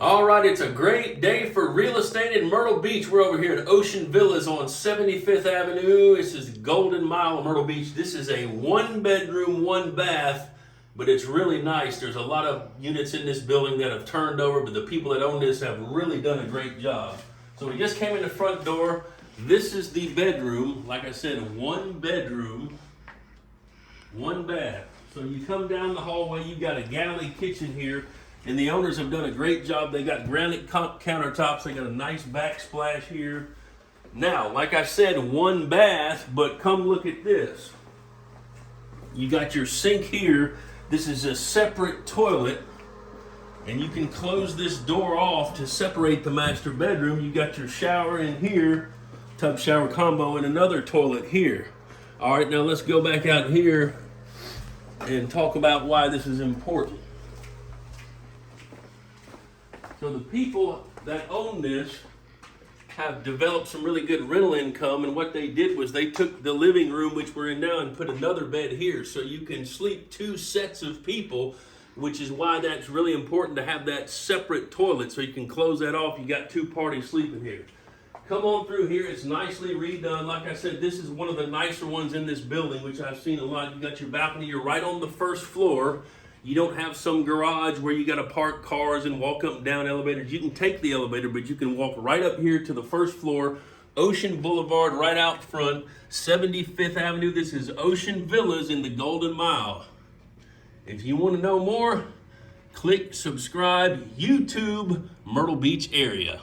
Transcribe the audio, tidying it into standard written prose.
All right, it's a great day for real estate in Myrtle Beach. We're over here at Ocean Villas on 75th Avenue. This is Golden Mile of Myrtle Beach. This is a one bedroom, one bath, but it's really nice. There's a lot of units in this building that have turned over, but the people that own this have really done a great job. So we just came in the front door. This is the bedroom. Like I said, one bedroom, one bath. So you come down the hallway, you've got a galley kitchen here. And the owners have done a great job. They got granite countertops. They got a nice backsplash here. Now, like I said, one bath, but come look at this. You got your sink here. This is a separate toilet. And you can close this door off to separate the master bedroom. You got your shower in here, tub shower combo, and another toilet here. All right, now let's go back out here and talk about why this is important. So the people that own this have developed some really good rental income, and what they did was they took the living room, which we're in now, and put another bed here, so you can sleep two sets of people, which is why that's really important to have that separate toilet, so you can close that off. You got two parties sleeping here. Come on through here. It's nicely redone. Like I said, this is one of the nicer ones in this building, which I've seen a lot. You got your balcony. You're right on the first floor. You don't have some garage where you got to park cars and walk up and down elevators. You can take the elevator, but you can walk right up here to the first floor. Ocean Boulevard right out front, 75th Avenue. This is Ocean Villas in the Golden Mile. If you want to know more, click subscribe, YouTube, Myrtle Beach area.